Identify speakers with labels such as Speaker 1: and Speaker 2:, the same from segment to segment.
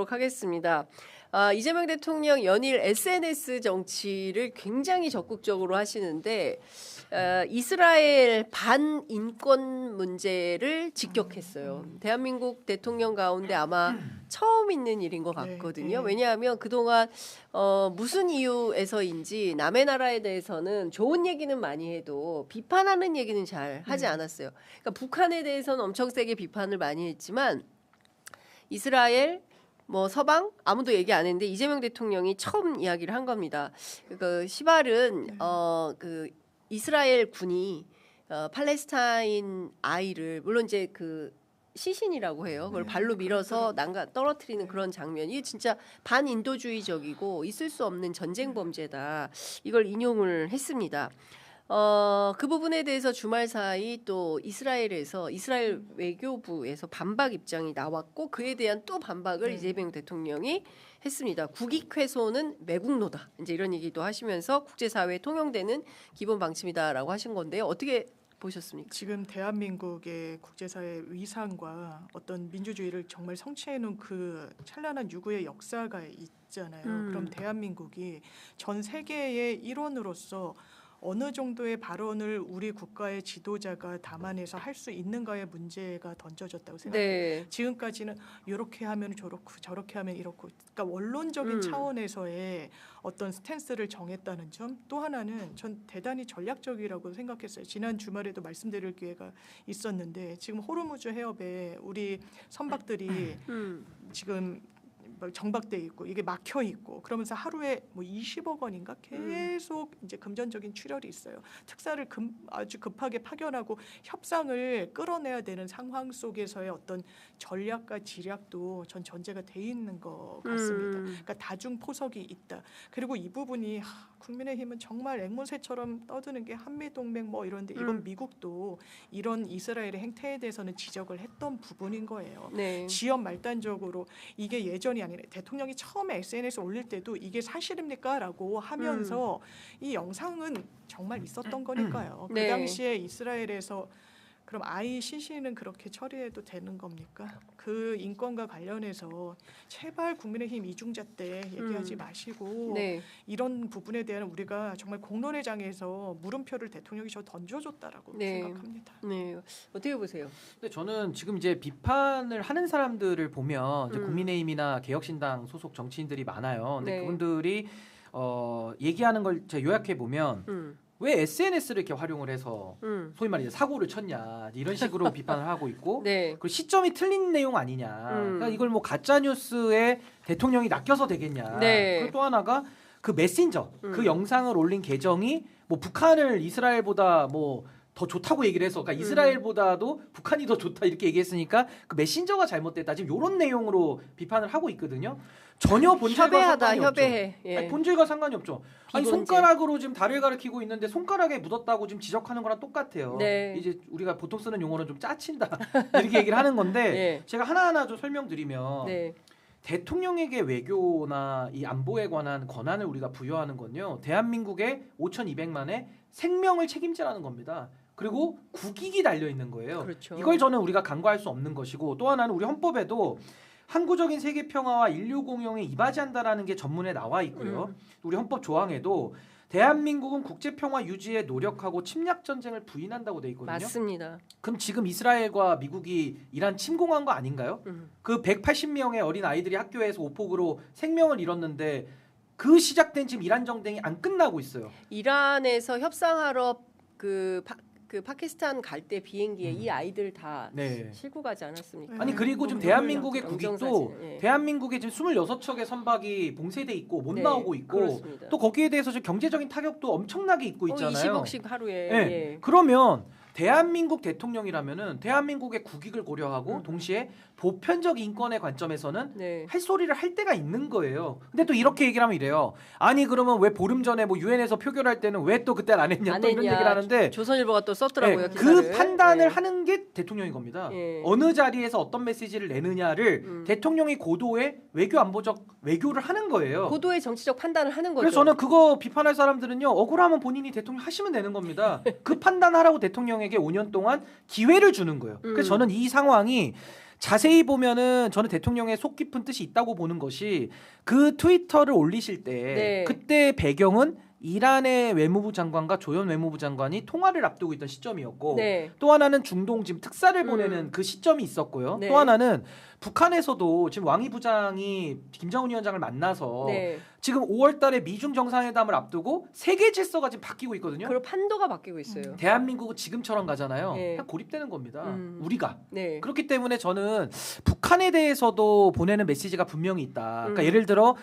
Speaker 1: 보도록 하겠습니다. 이재명 대통령 연일 SNS 정치를 굉장히 적극적으로 하시는데 이스라엘 반인권 문제를 직격했어요. 대한민국 대통령 가운데 아마 처음 있는 일인 것 같거든요. 왜냐하면 그동안 무슨 이유에서인지 남의 나라에 대해서는 좋은 얘기는 많이 해도 비판하는 얘기는 잘 하지 않았어요. 그러니까 북한에 대해서는 엄청 세게 비판을 많이 했지만 이스라엘 뭐 서방 아무도 얘기 안 했는데 이재명 대통령이 처음 이야기를 한 겁니다. 그 시발은 그 이스라엘 군이 팔레스타인 아이를 물론 이제 그 시신이라고 해요. 그걸 발로 밀어서 떨어뜨리는 그런 장면이 진짜 반인도주의적이고 있을 수 없는 전쟁 범죄다. 이걸 인용을 했습니다. 그 부분에 대해서 주말 사이 또 이스라엘 외교부에서 반박 입장이 나왔고 그에 대한 또 반박을 이재명 대통령이 했습니다. 국익 훼손은 매국노다. 이제 이런 얘기도 하시면서 국제사회에 통용되는 기본 방침이다라고 하신 건데요. 어떻게 보셨습니까?
Speaker 2: 지금 대한민국의 국제사회 위상과 어떤 민주주의를 정말 성취해 놓은 그 찬란한 유구의 역사가 있잖아요. 그럼 대한민국이 전 세계의 일원으로서 어느 정도의 발언을 우리 국가의 지도자가 담아내서 할 수 있는가의 문제가 던져졌다고 생각해요. 네. 지금까지는 이렇게 하면 저렇고 저렇게 하면 이렇고 그러니까 원론적인 차원에서의 어떤 스탠스를 정했다는 점 또 하나는 전 대단히 전략적이라고 생각했어요. 지난 주말에도 말씀드릴 기회가 있었는데 지금 호르무즈 해협에 우리 선박들이 지금 정박돼 있고 이게 막혀 있고 그러면서 하루에 뭐 20억 원인가 계속 이제 금전적인 출혈이 있어요. 특사를 아주 급하게 파견하고 협상을 끌어내야 되는 상황 속에서의 어떤 전략과 지략도 전 전제가 돼 있는 것 같습니다. 그러니까 다중 포석이 있다. 그리고 이 부분이 국민의힘은 정말 앵무새처럼 떠드는 게 한미동맹 뭐 이런데 이건 미국도 이런 이스라엘의 행태에 대해서는 지적을 했던 부분인 거예요. 네. 지연 말단적으로 이게 예전이 아니라 대통령이 처음에 SNS 올릴 때도 이게 사실입니까? 라고 하면서 이 영상은 정말 있었던 거니까요. 그 당시에 이스라엘에서 그럼 아이 시신은 그렇게 처리해도 되는 겁니까? 그 인권과 관련해서 제발 국민의힘 이중자 때 얘기하지 마시고 이런 부분에 대한 우리가 정말 공론의 장에서 물음표를 대통령이 저 던져줬다라고 생각합니다.
Speaker 1: 네, 어떻게 보세요?
Speaker 3: 근데 저는 지금 이제 비판을 하는 사람들을 보면 이제 국민의힘이나 개혁신당 소속 정치인들이 많아요. 근데 그분들이 얘기하는 걸 제가 요약해 보면. 왜 SNS를 이렇게 활용을 해서 소위 말해 사고를 쳤냐 이런 식으로 비판을 하고 있고 그 시점이 틀린 내용 아니냐 그러니까 이걸 뭐 가짜 뉴스에 대통령이 낚여서 되겠냐 그리고 또 하나가 그 메신저 그 영상을 올린 계정이 뭐 북한을 이스라엘보다 뭐 더 좋다고 얘기를 해서 그러니까 이스라엘보다도 북한이 더 좋다 이렇게 얘기했으니까 그 메신저가 잘못됐다 지금 이런 내용으로 비판을 하고 있거든요. 전혀 본질과 상관이 없죠. 아니, 본질과 상관이 없죠. 아니 손가락으로 지금 다리를 가리키고 있는데 손가락에 묻었다고 지금 지적하는 거랑 똑같아요. 이제 우리가 보통 쓰는 용어는 좀 짜친다 이렇게 얘기를 하는 건데 제가 하나하나 좀 설명드리면 대통령에게 외교나 이 안보에 관한 권한을 우리가 부여하는 건요. 대한민국의 5,200만의 생명을 책임지라는 겁니다. 그리고 국익이 달려 있는 거예요. 그렇죠. 이걸 저는 우리가 간과할 수 없는 것이고 또 하나는 우리 헌법에도 항구적인 세계 평화와 인류 공용에 이바지한다라는 게 전문에 나와 있고요. 우리 헌법 조항에도 대한민국은 국제 평화 유지에 노력하고 침략 전쟁을 부인한다고 돼 있거든요.
Speaker 1: 맞습니다.
Speaker 3: 그럼 지금 이스라엘과 미국이 이란 침공한 거 아닌가요? 그 180명의 어린 아이들이 학교에서 오폭으로 생명을 잃었는데 그 시작된 지금 이란 정쟁이 안 끝나고 있어요.
Speaker 1: 이란에서 협상하러 그 파키스탄 갈 때 비행기에 이 아이들 다 싣고 가지 않았습니까?
Speaker 3: 아니 그리고 지금 대한민국의 국익도 대한민국에 지금 26척의 선박이 봉쇄돼 있고 못 나오고 있고 그렇습니다. 또 거기에 대해서 지금 경제적인 타격도 엄청나게 있고 있잖아요.
Speaker 1: 20억씩 하루에.
Speaker 3: 그러면 대한민국 대통령이라면은 대한민국의 국익을 고려하고 동시에 보편적 인권의 관점에서는 할 소리를 할 때가 있는 거예요. 근데 또 이렇게 얘기를 하면 이래요. 아니 그러면 왜 보름 전에 뭐 유엔에서 표결할 때는 왜 또 그때 안 했냐 또 이런 얘기를 하는데
Speaker 1: 조선일보가 또 썼더라고요.
Speaker 3: 그 판단을 하는 게 대통령인 겁니다. 어느 자리에서 어떤 메시지를 내느냐를 대통령이 고도의 외교 안보적 외교를 하는 거예요.
Speaker 1: 고도의 정치적 판단을 하는 거죠.
Speaker 3: 그래서 저는 그거 비판할 사람들은요. 억울하면 본인이 대통령 하시면 되는 겁니다. 그 판단하라고 대통령에게 5년 동안 기회를 주는 거예요. 그래서 저는 이 상황이 자세히 보면은 저는 대통령의 속 깊은 뜻이 있다고 보는 것이 그 트위터를 올리실 때
Speaker 1: 네.
Speaker 3: 그때 배경은 이란의 외무부 장관과 조현 외무부 장관이 통화를 앞두고 있던 시점이었고
Speaker 1: 네.
Speaker 3: 또 하나는 중동 지금 특사를 보내는 그 시점이 있었고요.
Speaker 1: 네.
Speaker 3: 또 하나는 북한에서도 지금 왕이 부장이 김정은 위원장을 만나서
Speaker 1: 네.
Speaker 3: 지금 5월달에 미중 정상회담을 앞두고 세계 질서가 지금 바뀌고 있거든요.
Speaker 1: 그리고 판도가 바뀌고 있어요.
Speaker 3: 대한민국은 지금처럼 가잖아요.
Speaker 1: 네.
Speaker 3: 그냥 고립되는 겁니다.
Speaker 1: 음.
Speaker 3: 우리가.
Speaker 1: 네.
Speaker 3: 그렇기 때문에 저는 북한에 대해서도 보내는 메시지가 분명히 있다. 그러니까
Speaker 1: 음.
Speaker 3: 예를 들어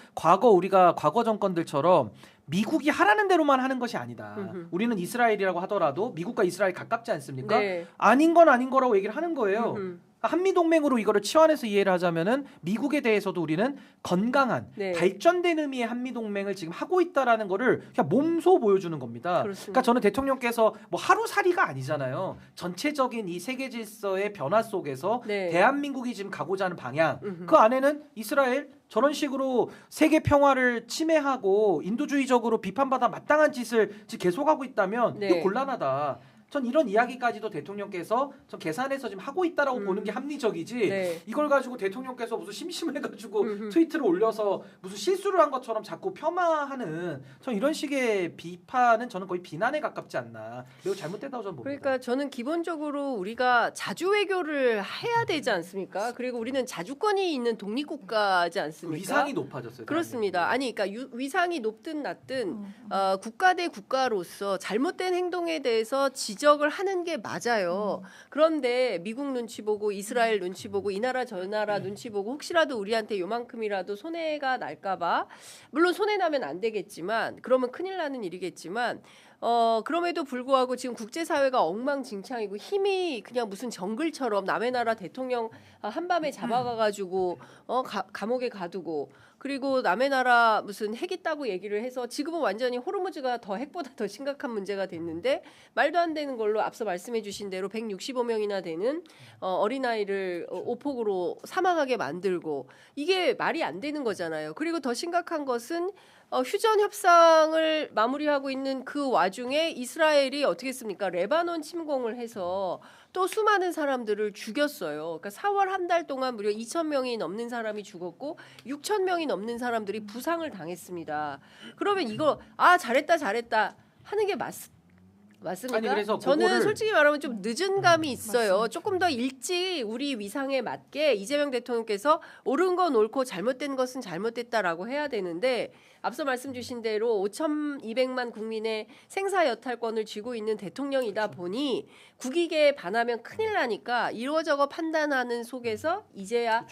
Speaker 3: 우리가 과거 정권들처럼 미국이 하라는 대로만 하는 것이 아니다. 우리는 이스라엘이라고 하더라도 미국과 이스라엘 가깝지 않습니까?
Speaker 1: 네.
Speaker 3: 아닌 건 아닌 거라고 얘기를 하는 거예요.
Speaker 1: 음흠.
Speaker 3: 한미 동맹으로 이거를 치환해서 이해를 하자면은 미국에 대해서도 우리는 건강한
Speaker 1: 네.
Speaker 3: 발전된 의미의 한미 동맹을 지금 하고 있다라는 거를 그냥 몸소 보여주는 겁니다.
Speaker 1: 그렇습니다.
Speaker 3: 그러니까 저는 대통령께서 뭐 하루살이가 아니잖아요. 전체적인 이 세계 질서의 변화 속에서
Speaker 1: 네.
Speaker 3: 대한민국이 지금 가고자 하는 방향
Speaker 1: 음흠.
Speaker 3: 그 안에는 이스라엘 저런 식으로 세계 평화를 침해하고 인도주의적으로 비판받아 마땅한 짓을 지금 계속하고 있다면
Speaker 1: 네.
Speaker 3: 이거 곤란하다. 전 이런 이야기까지도 대통령께서 전 계산해서 지금 하고 있다라고 보는 게 합리적이지.
Speaker 1: 네.
Speaker 3: 이걸 가지고 대통령께서 무슨 심심해가지고
Speaker 1: 음흠.
Speaker 3: 트위트를 올려서 무슨 실수를 한 것처럼 자꾸 폄하하는 전 이런 식의 비판은 저는 거의 비난에 가깝지 않나. 매우 잘못됐다고 저는 봅니다.
Speaker 1: 그러니까 저는 기본적으로 우리가 자주 외교를 해야 되지 않습니까? 그리고 우리는 자주권이 있는 독립국가지 않습니까?
Speaker 3: 위상이 높아졌어요.
Speaker 1: 그렇습니다. 아니, 그러니까 위상이 높든 낮든 국가 대 국가로서 잘못된 행동에 대해서 지적을 하는 게 맞아요. 그런데 미국 눈치 보고 이스라엘 눈치 보고 이 나라 저 나라 눈치 보고 혹시라도 우리한테 요만큼이라도 손해가 날까봐 물론 손해 나면 안 되겠지만 그러면 큰일 나는 일이겠지만 그럼에도 불구하고 지금 국제사회가 엉망진창이고 힘이 그냥 무슨 정글처럼 남의 나라 대통령 한밤에 잡아가가지고 감옥에 가두고 그리고 남의 나라 무슨 핵 있다고 얘기를 해서 지금은 완전히 호르무즈가 더 핵보다 더 심각한 문제가 됐는데 말도 안 되는 걸로 앞서 말씀해 주신 대로 165명이나 되는 어린아이를 오폭으로 사망하게 만들고 이게 말이 안 되는 거잖아요. 그리고 더 심각한 것은 휴전 협상을 마무리하고 있는 그 와중에 이스라엘이 어떻게 했습니까? 레바논 침공을 해서 또 수많은 사람들을 죽였어요. 그러니까 4월 한 달 동안 무려 2,000명이 넘는 사람이 죽었고 6,000명이 넘는 사람들이 부상을 당했습니다. 그러면 이거 잘했다 하는 게 맞습니까?
Speaker 3: 아니, 그래서
Speaker 1: 저는
Speaker 3: 그거를
Speaker 1: 솔직히 말하면 좀 늦은 감이 있어요. 조금 더 일찍 우리 위상에 맞게 이재명 대통령께서 옳은 건 옳고 잘못된 것은 잘못됐다라고 해야 되는데 앞서 말씀 주신 대로 5,200만 국민의 생사 여탈권을 쥐고 있는 대통령이다 보니 국익에 반하면 큰일 나니까 이러저거 판단하는 속에서 이제야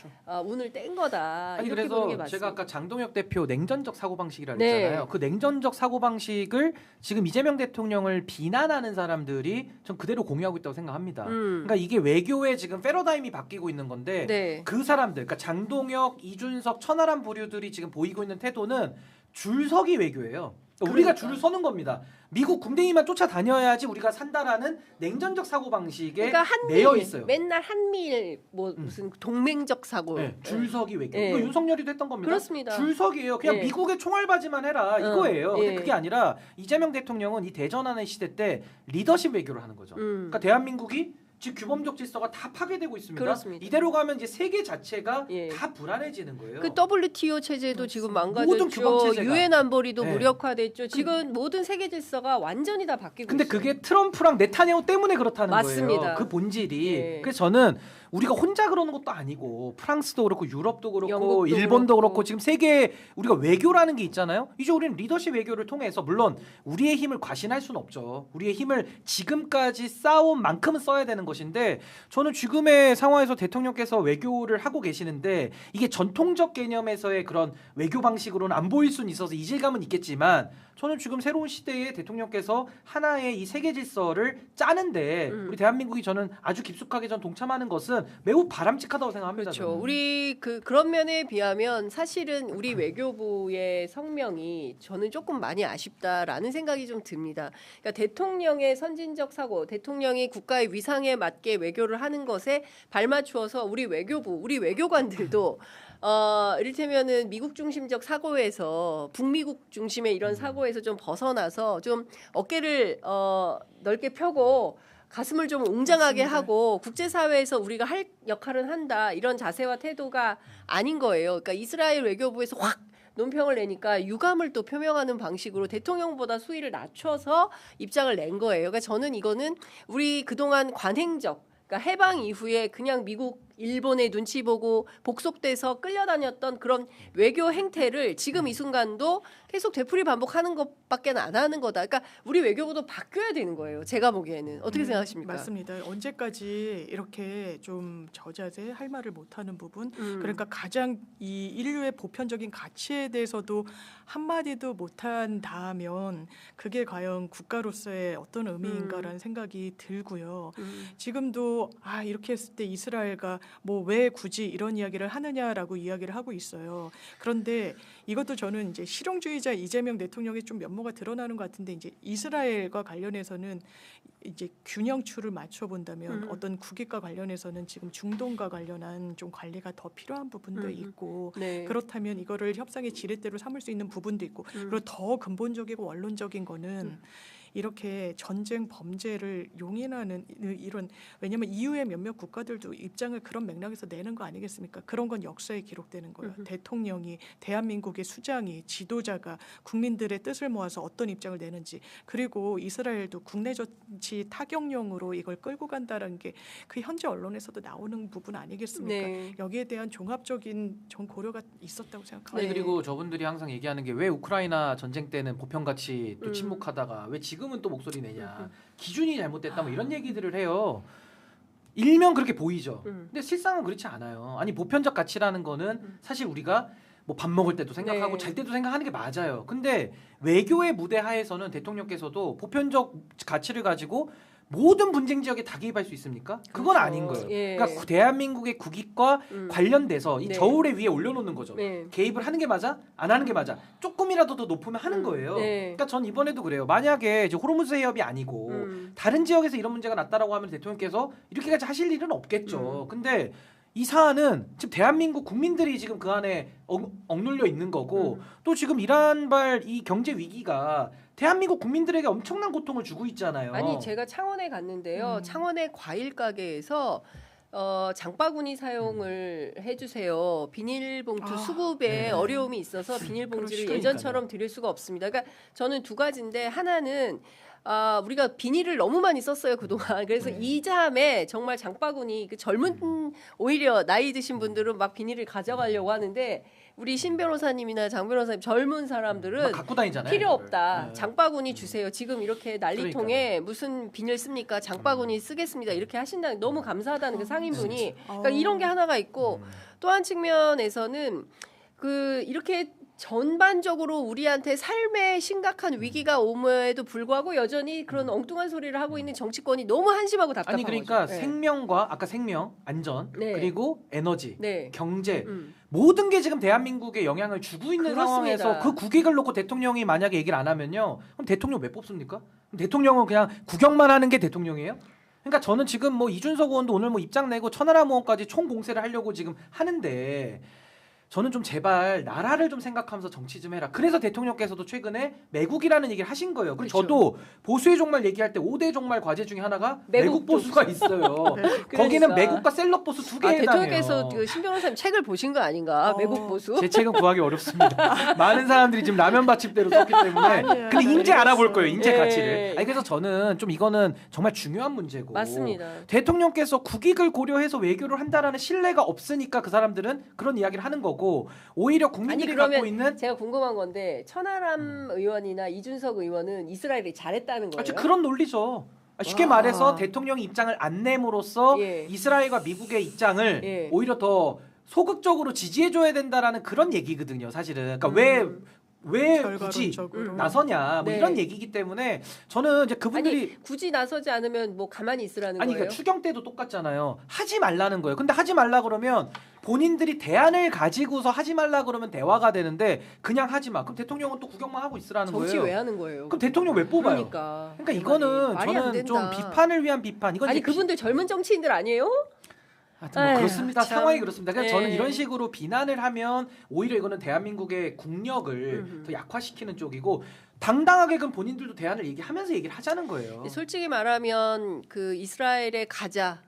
Speaker 1: 운을 뗀 거다.
Speaker 3: 아니
Speaker 1: 이렇게 보는 게
Speaker 3: 그래서
Speaker 1: 맞습니다.
Speaker 3: 제가 아까 장동혁 대표 냉전적 사고방식이라고
Speaker 1: 네.
Speaker 3: 했잖아요. 그 냉전적 사고방식을 지금 이재명 대통령을 비난하는 사람들이 전 그대로 공유하고 있다고 생각합니다. 그러니까 이게 외교의 지금 패러다임이 바뀌고 있는 건데
Speaker 1: 네.
Speaker 3: 그 사람들, 그러니까 장동혁, 이준석, 천하람 부류들이 지금 보이고 있는 태도는 줄서기 외교예요. 그러니까 우리가 줄을 서는 겁니다. 미국 궁뎅이만 쫓아다녀야지 우리가 산다라는 냉전적 사고방식에
Speaker 1: 그러니까 한미일
Speaker 3: 매여 있어요.
Speaker 1: 맨날 한미일 뭐 무슨 동맹적 사고
Speaker 3: 네, 줄서기 외교.
Speaker 1: 네.
Speaker 3: 이거 윤석열이도 했던 겁니다.
Speaker 1: 그렇습니다.
Speaker 3: 줄서기예요. 그냥
Speaker 1: 네.
Speaker 3: 미국의 총알바지만 해라 이거예요. 근데
Speaker 1: 예.
Speaker 3: 그게 아니라 이재명 대통령은 이 대전환의 시대 때 리더십 외교를 하는 거죠. 그러니까 대한민국이 지금 규범적 질서가 다 파괴되고 있습니다.
Speaker 1: 그렇습니다.
Speaker 3: 이대로 가면 이제 세계 자체가
Speaker 1: 예.
Speaker 3: 다 불안해지는 거예요.
Speaker 1: 그 WTO 체제도 지금
Speaker 3: 모든
Speaker 1: 망가졌죠.
Speaker 3: 규범 체제가.
Speaker 1: 유엔 안보리도
Speaker 3: 네.
Speaker 1: 무력화됐죠. 지금 모든 세계 질서가 완전히 다 바뀌고
Speaker 3: 근데
Speaker 1: 있어요.
Speaker 3: 그게 트럼프랑 네타냐후 때문에 그렇다는
Speaker 1: 맞습니다.
Speaker 3: 거예요. 그 본질이.
Speaker 1: 예.
Speaker 3: 그래서 저는 우리가 혼자 그러는 것도 아니고 프랑스도 그렇고 유럽도 그렇고
Speaker 1: 영국도
Speaker 3: 일본도
Speaker 1: 그렇고.
Speaker 3: 그렇고 지금 세계 우리가 외교라는 게 있잖아요. 이제 우리는 리더십 외교를 통해서 물론 우리의 힘을 과신할 수는 없죠. 우리의 힘을 지금까지 쌓아온 만큼은 써야 되는 것인데 저는 지금의 상황에서 대통령께서 외교를 하고 계시는데 이게 전통적 개념에서의 그런 외교 방식으로는 안 보일 수는 있어서 이질감은 있겠지만 저는 지금 새로운 시대에 대통령께서 하나의 이 세계 질서를 짜는데 우리 대한민국이 저는 아주 깊숙하게 전 동참하는 것은 매우 바람직하다고 생각합니다.
Speaker 1: 그렇죠.
Speaker 3: 저는.
Speaker 1: 우리 그런 면에 비하면 사실은 우리 외교부의 성명이 저는 조금 많이 아쉽다라는 생각이 좀 듭니다. 그러니까 대통령의 선진적 사고, 대통령이 국가의 위상에 맞게 외교를 하는 것에 발맞추어서 우리 외교부, 우리 외교관들도 이를테면은 미국 중심적 사고에서 북미국 중심의 이런 사고에서 좀 벗어나서 좀 어깨를 넓게 펴고 가슴을 좀 웅장하게
Speaker 2: 맞습니다.
Speaker 1: 하고 국제사회에서 우리가 할 역할은 한다 이런 자세와 태도가 아닌 거예요. 그러니까 이스라엘 외교부에서 확 논평을 내니까 유감을 또 표명하는 방식으로 대통령보다 수위를 낮춰서 입장을 낸 거예요. 그러니까 저는 이거는 우리 그동안 관행적, 그러니까 해방 이후에 그냥 미국, 일본의 눈치 보고 복속돼서 끌려다녔던 그런 외교 행태를 지금 이 순간도 계속 되풀이 반복하는 것밖에 안 하는 거다. 그러니까 우리 외교부도 바뀌어야 되는 거예요. 제가 보기에는 어떻게 생각하십니까?
Speaker 2: 맞습니다. 언제까지 이렇게 좀 저자세 할 말을 못하는 부분, 그러니까 가장 이 인류의 보편적인 가치에 대해서도 한마디도 못한다면 그게 과연 국가로서의 어떤 의미인가라는 생각이 들고요. 지금도 이렇게 했을 때 이스라엘과 뭐 왜 굳이 이런 이야기를 하느냐라고 이야기를 하고 있어요. 그런데 이것도 저는 이제 실용주의자 이재명 대통령의 좀 면모가 드러나는 것 같은데 이제 이스라엘과 관련해서는 이제 균형추를 맞춰 본다면 어떤 국익과 관련해서는 지금 중동과 관련한 좀 관리가 더 필요한 부분도 있고
Speaker 1: 네.
Speaker 2: 그렇다면 이거를 협상의 지렛대로 삼을 수 있는 부분도 있고 그리고 더 근본적이고 원론적인 거는 이렇게 전쟁 범죄를 용인하는 이런 왜냐하면 EU의 몇몇 국가들도 입장을 그런 맥락에서 내는 거 아니겠습니까? 그런 건 역사에 기록되는 거예요. 대통령이 대한민국의 수장이 지도자가 국민들의 뜻을 모아서 어떤 입장을 내는지 그리고 이스라엘도 국내 정치 타격용으로 이걸 끌고 간다는 게 그 현재 언론에서도 나오는 부분 아니겠습니까?
Speaker 1: 네.
Speaker 2: 여기에 대한 종합적인 전 고려가 있었다고 생각합니다.
Speaker 3: 아니
Speaker 1: 네.
Speaker 3: 그리고 저분들이 항상 얘기하는 게 왜 우크라이나 전쟁 때는 보편같이 또 침묵하다가 왜 지금은 또 목소리 내냐 기준이 잘못됐다 뭐 이런 얘기들을 해요. 일면 그렇게 보이죠. 근데 실상은 그렇지 않아요. 아니 보편적 가치라는 거는 사실 우리가 뭐 밥 먹을 때도 생각하고
Speaker 1: 네.
Speaker 3: 잘 때도 생각하는 게 맞아요. 근데 외교의 무대 하에서는 대통령께서도 보편적 가치를 가지고 모든 분쟁 지역에 다 개입할 수 있습니까? 그건
Speaker 1: 그렇죠.
Speaker 3: 아닌 거예요.
Speaker 1: 예.
Speaker 3: 그러니까 대한민국의 국익과 관련돼서 이
Speaker 1: 네.
Speaker 3: 저울에 위에 올려놓는 거죠.
Speaker 1: 네.
Speaker 3: 개입을 하는 게 맞아? 안 하는 게 맞아? 조금이라도 더 높으면 하는 거예요.
Speaker 1: 네.
Speaker 3: 그러니까 전 이번에도 그래요. 만약에 이제 호르무즈 해협이 아니고 다른 지역에서 이런 문제가 났다라고 하면 대통령께서 이렇게까지 하실 일은 없겠죠. 근데 이 사안은 지금 대한민국 국민들이 지금 그 안에 억눌려 있는 거고 또 지금 이란발 이 경제 위기가 대한민국 국민들에게 엄청난 고통을 주고 있잖아요.
Speaker 1: 아니 제가 창원에 갔는데요. 창원의 과일 가게에서 장바구니 사용을 해주세요. 비닐봉투 수급에
Speaker 3: 네.
Speaker 1: 어려움이 있어서 비닐봉지를
Speaker 2: 그러시니까요.
Speaker 1: 예전처럼 드릴 수가 없습니다. 그러니까 저는 두 가지인데 하나는 우리가 비닐을 너무 많이 썼어요 그동안. 그래서 이 잠에 정말 장바구니 그 젊은 오히려 나이 드신 분들은 막 비닐을 가져가려고 하는데 우리 신 변호사님이나 장 변호사님 젊은 사람들은
Speaker 3: 막 갖고 다니잖아요.
Speaker 1: 필요
Speaker 3: 이거를.
Speaker 1: 없다.
Speaker 3: 네.
Speaker 1: 장바구니 주세요. 지금 이렇게 난리통에 무슨 비닐 씁니까? 장바구니 쓰겠습니다. 이렇게 하신다는 너무 감사하다는 그 상인분이. 그러니까 이런 게 하나가 있고 또 한 측면에서는 그 이렇게 전반적으로 우리한테 삶에 심각한 위기가 옴에도 불구하고 여전히 그런 엉뚱한 소리를 하고 있는 정치권이 너무 한심하고 답답한
Speaker 3: 아니 그러니까
Speaker 1: 거죠. 네.
Speaker 3: 생명과 아까 생명, 안전
Speaker 1: 네.
Speaker 3: 그리고 에너지,
Speaker 1: 네.
Speaker 3: 경제 모든 게 지금 대한민국에 영향을 주고 있는
Speaker 1: 그렇습니다.
Speaker 3: 상황에서 그 국익을 놓고 대통령이 만약에 얘기를 안 하면요. 그럼 대통령 왜 뽑습니까? 그럼 대통령은 그냥 구경만 하는 게 대통령이에요? 그러니까 저는 지금 뭐 이준석 의원도 오늘 뭐 입장 내고 천하람 의원까지 총 공세를 하려고 지금 하는데 저는 좀 제발 나라를 좀 생각하면서 정치 좀 해라. 그래서 대통령께서도 최근에 매국이라는 얘기를 하신 거예요. 그리고
Speaker 2: 그렇죠.
Speaker 3: 저도 보수의 종말 얘기할 때 5대 종말 과제 중에 하나가 매국 보수가 있어요. 거기는
Speaker 1: 그러니까.
Speaker 3: 매국과 셀럽 보수 두 개에 해당해요.
Speaker 1: 대통령께서 그 신 변호사님 책을 보신 거 아닌가? 매국 보수.
Speaker 3: 제 책은 구하기 어렵습니다. 많은 사람들이 지금 라면 받침대로 썼기 때문에.
Speaker 2: 아니에요.
Speaker 3: 근데 인재 알아볼 거예요. 인재
Speaker 1: 예.
Speaker 3: 가치를. 아니 그래서 저는 좀 이거는 정말 중요한 문제고.
Speaker 1: 맞습니다.
Speaker 3: 대통령께서 국익을 고려해서 외교를 한다라는 신뢰가 없으니까 그 사람들은 그런 이야기를 하는 거고 오히려
Speaker 1: 아니
Speaker 3: 국민들이
Speaker 1: 그러면
Speaker 3: 갖고 있는
Speaker 1: 제가 궁금한 건데 천하람 의원이나 이준석 의원은 이스라엘이 잘했다는 거예요?
Speaker 3: 그런 논리죠. 쉽게
Speaker 1: 와.
Speaker 3: 말해서 대통령이 입장을 안 내므로써
Speaker 1: 예.
Speaker 3: 이스라엘과 미국의 입장을
Speaker 1: 예.
Speaker 3: 오히려 더 소극적으로 지지해줘야 된다라는 그런 얘기거든요. 사실은. 그러니까 왜 굳이
Speaker 2: 결과론적으로
Speaker 3: 나서냐 뭐
Speaker 1: 네.
Speaker 3: 이런 얘기이기 때문에 저는 이제 그분들이
Speaker 1: 아니 굳이 나서지 않으면 뭐 가만히 있으라는
Speaker 3: 아니
Speaker 1: 거예요?
Speaker 3: 그러니까 추경 때도 똑같잖아요. 하지 말라는 거예요. 근데 하지 말라 그러면 본인들이 대안을 가지고서 하지 말라 그러면 대화가 되는데 그냥 하지 마. 그럼 대통령은 또 구경만 하고 있으라는
Speaker 1: 정치
Speaker 3: 거예요.
Speaker 1: 왜 하는 거예요?
Speaker 3: 그럼 대통령 왜 뽑아요?
Speaker 1: 그러니까
Speaker 3: 그러니까 이거는
Speaker 1: 말이 안
Speaker 3: 저는 좀
Speaker 1: 된다.
Speaker 3: 비판을 위한 비판. 이건
Speaker 1: 아니
Speaker 3: 이제
Speaker 1: 그분들 젊은 정치인들 아니에요?
Speaker 3: 하여튼 뭐
Speaker 1: 아유,
Speaker 3: 그렇습니다.
Speaker 1: 참.
Speaker 3: 상황이 그렇습니다. 그래서 저는
Speaker 1: 네.
Speaker 3: 이런 식으로 비난을 하면 오히려 이거는 대한민국의 국력을 더 약화시키는 쪽이고 당당하게 그럼 본인들도 대안을 얘기하면서 얘기를 하자는 거예요.
Speaker 1: 솔직히 말하면 그 이스라엘의 가자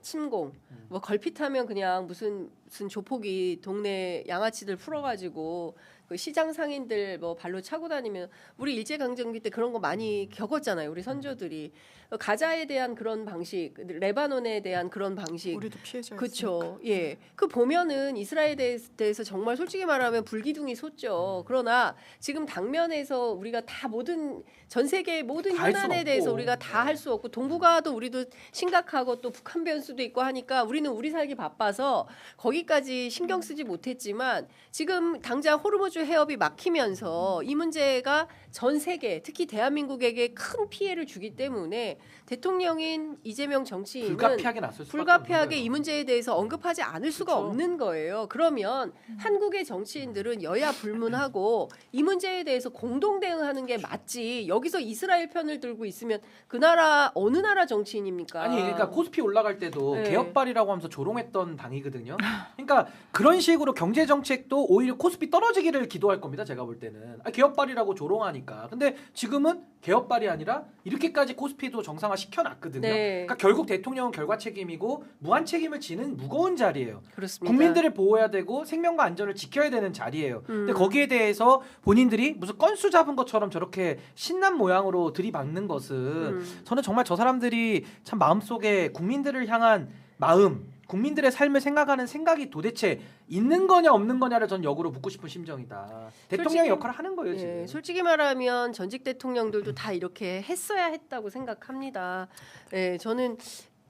Speaker 1: 침공 뭐 걸핏하면 그냥 무슨 조폭이 동네 양아치들 풀어가지고 그 시장 상인들 뭐 발로 차고 다니면 우리 일제강점기 때 그런 거 많이 겪었잖아요. 우리 선조들이 가자에 대한 그런 방식, 레바논에 대한 그런 방식.
Speaker 2: 우리도 피해자였으니까.
Speaker 1: 그렇죠. 예. 그 보면은 이스라엘에 대해서 정말 솔직히 말하면 불기둥이 솟죠. 그러나 지금 당면에서 우리가 다 모든 전 세계의 모든
Speaker 3: 다할순
Speaker 1: 현안에 대해서
Speaker 3: 없고.
Speaker 1: 우리가 다 할 수 없고 동북아도 우리도 심각하고 또 북한 변수도 있고 하니까 우리는 우리 살기 바빠서 거기까지 신경 쓰지 못했지만 지금 당장 호르무즈 해협이 막히면서 이 문제가 전 세계 특히 대한민국에게 큰 피해를 주기 때문에 대통령인 이재명 정치인은
Speaker 3: 불가피하게 나설 수밖에
Speaker 1: 불가피하게
Speaker 3: 없는
Speaker 1: 이
Speaker 3: 거예요.
Speaker 1: 문제에 대해서 언급하지 않을 수가
Speaker 2: 그쵸.
Speaker 1: 없는 거예요. 그러면 한국의 정치인들은 여야 불문하고 이 문제에 대해서 공동 대응하는 게 맞지. 여기서 이스라엘 편을 들고 있으면 그 나라 어느 나라 정치인입니까?
Speaker 3: 아니 그러니까 코스피 올라갈 때도
Speaker 1: 네.
Speaker 3: 개혁발이라고 하면서 조롱했던 당이거든요. 그러니까 그런 식으로 경제 정책도 오히려 코스피 떨어지기를 기도할 겁니다. 제가 볼 때는 개혁발이라고 조롱하니까. 근데 지금은 개혁발이 아니라 이렇게까지 코스피도 정상화 시켜놨거든요.
Speaker 1: 네.
Speaker 3: 그러니까 결국 대통령은 결과 책임이고 무한 책임을 지는 무거운 자리예요.
Speaker 1: 그렇습니다.
Speaker 3: 국민들을 보호해야 되고 생명과 안전을 지켜야 되는 자리예요. 근데
Speaker 1: 음.
Speaker 3: 거기에 대해서 본인들이 무슨 건수 잡은 것처럼 저렇게 신난 모양으로 들이박는 것은 저는 정말 저 사람들이 참 마음속에 국민들을 향한 마음, 국민들의 삶을 생각하는 생각이 도대체 있는 거냐 없는 거냐를 전 역으로 묻고 싶은 심정이다. 대통령의
Speaker 1: 솔직히-
Speaker 3: 역할을 하는 거예요 지금.
Speaker 1: 예, 솔직히 말하면 전직 대통령들도 다 이렇게 했어야 했다고 생각합니다. 예, 저는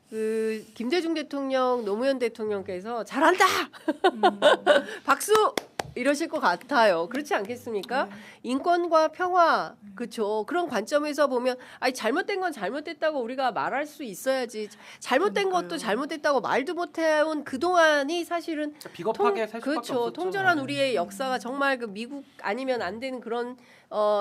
Speaker 1: 그 김대중 대통령, 노무현 대통령께서 잘한다, 박수 이러실 것 같아요. 그렇지 않겠습니까?
Speaker 2: 네.
Speaker 1: 인권과 평화, 그렇죠. 그런 관점에서 보면, 아니 잘못된 건 잘못됐다고 우리가 말할 수 있어야지. 잘못된
Speaker 2: 그러니까요.
Speaker 1: 것도 잘못됐다고 말도 못해온 그 동안이 사실은
Speaker 3: 비겁하게 살 수밖에
Speaker 1: 그렇죠.
Speaker 3: 없었죠.
Speaker 1: 통절한
Speaker 3: 네.
Speaker 1: 우리의 역사가 정말 그 미국 아니면 안 되는 그런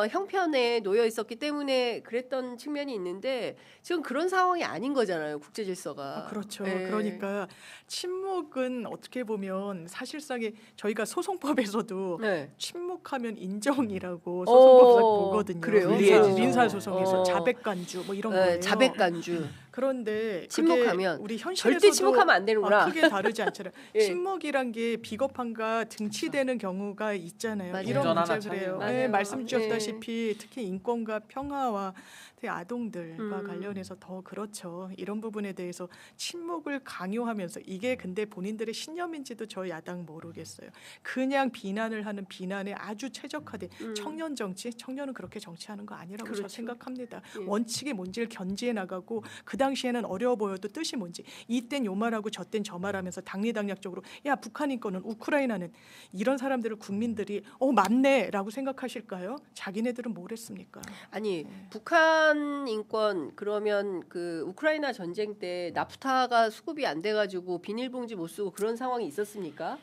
Speaker 1: 형편에 놓여 있었기 때문에 그랬던 측면이 있는데 지금 그런 상황이 아닌 거잖아요. 국제 질서가.
Speaker 2: 그렇죠.
Speaker 1: 예.
Speaker 2: 그러니까 침묵은 어떻게 보면 사실상에 저희가 소송법에서도
Speaker 1: 네.
Speaker 2: 침묵하면 인정이라고 소송법상 보거든요.
Speaker 1: 그래요?
Speaker 3: 불리해지죠.
Speaker 2: 민사소송에서
Speaker 1: 어.
Speaker 2: 자백간주 뭐 이런
Speaker 1: 네,
Speaker 2: 거예요.
Speaker 1: 자백간주.
Speaker 2: 그런데 그게
Speaker 1: 침묵하면
Speaker 2: 우리 현실에서도
Speaker 1: 절대 침묵하면 안 되는구나.
Speaker 2: 크게 다르지 않잖아요.
Speaker 1: 예.
Speaker 2: 침묵이란 게 비겁함과 등치되는 경우가 있잖아요.
Speaker 1: 맞아요.
Speaker 2: 이런
Speaker 3: 운전 하나
Speaker 2: 문제 그래요.
Speaker 1: 차리고.
Speaker 2: 네,
Speaker 1: 맞아요.
Speaker 2: 말씀 주셨다시피 특히 인권과 평화와 특히 아동들과
Speaker 1: 음.
Speaker 2: 관련해서 더 그렇죠. 이런 부분에 대해서 침묵을 강요하면서 이게 근데 본인들의 신념인지도 저 야당 모르겠어요. 그냥 비난을 하는 비난에 아주 최적화된 청년 정치, 청년은 그렇게 정치하는 거 아니라고 저
Speaker 1: 그렇죠.
Speaker 2: 생각합니다.
Speaker 1: 예.
Speaker 2: 원칙이 뭔지를 견지해 나가고 그 당시에는 어려워 보여도 뜻이 뭔지 이땐 요 말하고 저땐 저 말하면서 당리당략적으로 야 북한인 거는 우크라이나는 이런 사람들을 국민들이 맞네라고 생각하실까요? 자기네들은 뭘 했습니까?
Speaker 1: 아니 북한 인권 그러면 그 우크라이나 전쟁 때 나프타가 수급이 안 돼가지고 비닐봉지 못 쓰고 그런 상황이 있었습니까?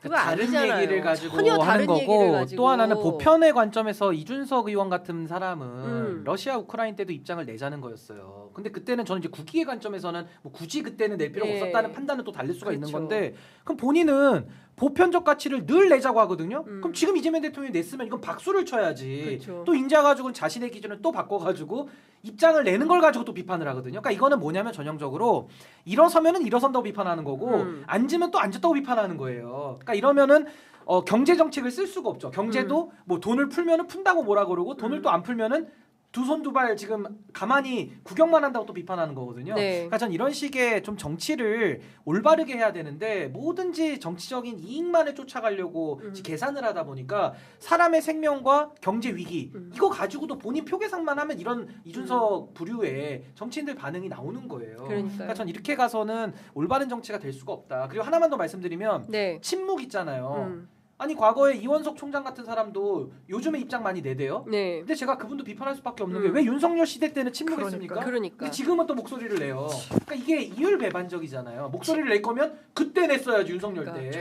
Speaker 1: 그거
Speaker 3: 다른
Speaker 1: 아니잖아요.
Speaker 3: 얘기를 가지고
Speaker 1: 전혀
Speaker 3: 하는
Speaker 1: 다른 얘기를
Speaker 3: 거고
Speaker 1: 가지고.
Speaker 3: 또 하나는 보편의 관점에서 이준석 의원 같은 사람은
Speaker 1: 음.
Speaker 3: 러시아 우크라이나 때도 입장을 내자는 거였어요. 근데 그때는 저는 이제 국익의 관점에서는 뭐 굳이 그때는 낼 필요가
Speaker 1: 예.
Speaker 3: 없었다는 판단은 또 달릴 수가 있는
Speaker 1: 그렇죠.
Speaker 3: 건데 그럼 본인은 보편적 가치를 늘 내자고 하거든요.
Speaker 1: 음.
Speaker 3: 그럼 지금 이재명 대통령이 냈으면 이건 박수를 쳐야지.
Speaker 1: 그렇죠.
Speaker 3: 또 인자 가지고는 자신의 기준을 또 바꿔가지고 입장을 내는 걸 가지고 또 비판을 하거든요. 그러니까 이거는 뭐냐면 전형적으로 일어서면은 일어선다고 비판하는 거고 앉으면 또 앉았다고 비판하는 거예요. 그러니까 이러면은 경제 정책을 쓸 수가 없죠. 경제도 뭐 돈을 풀면은 푼다고 뭐라 그러고 돈을 또 안 풀면은 두 손 두 발 지금 가만히 구경만 한다고 또 비판하는 거거든요.
Speaker 1: 네.
Speaker 3: 그러니까 전 이런 식의 좀 정치를 올바르게 해야 되는데 뭐든지 정치적인 이익만을 쫓아가려고 계산을 하다 보니까 사람의 생명과 경제 위기 이거 가지고도 본인 표계상만 하면 이런 이준석 부류의 정치인들 반응이 나오는 거예요.
Speaker 1: 그러니까요.
Speaker 3: 그러니까 전 이렇게 가서는 올바른 정치가 될 수가 없다. 그리고 하나만 더 말씀드리면
Speaker 1: 네.
Speaker 3: 침묵 있잖아요.
Speaker 1: 음.
Speaker 3: 아니 과거에 이원석 총장 같은 사람도 요즘에 입장 많이 내대요.
Speaker 1: 네.
Speaker 3: 근데 제가 그분도 비판할 수밖에 없는 게 왜 윤석열 시대 때는 침묵했습니까?
Speaker 1: 그러니까.
Speaker 3: 근데 지금은 또 목소리를 내요. 그러니까 이게 이율배반적이잖아요. 목소리를 낼 거면 그때 냈어야지 윤석열
Speaker 1: 그러니까
Speaker 3: 때.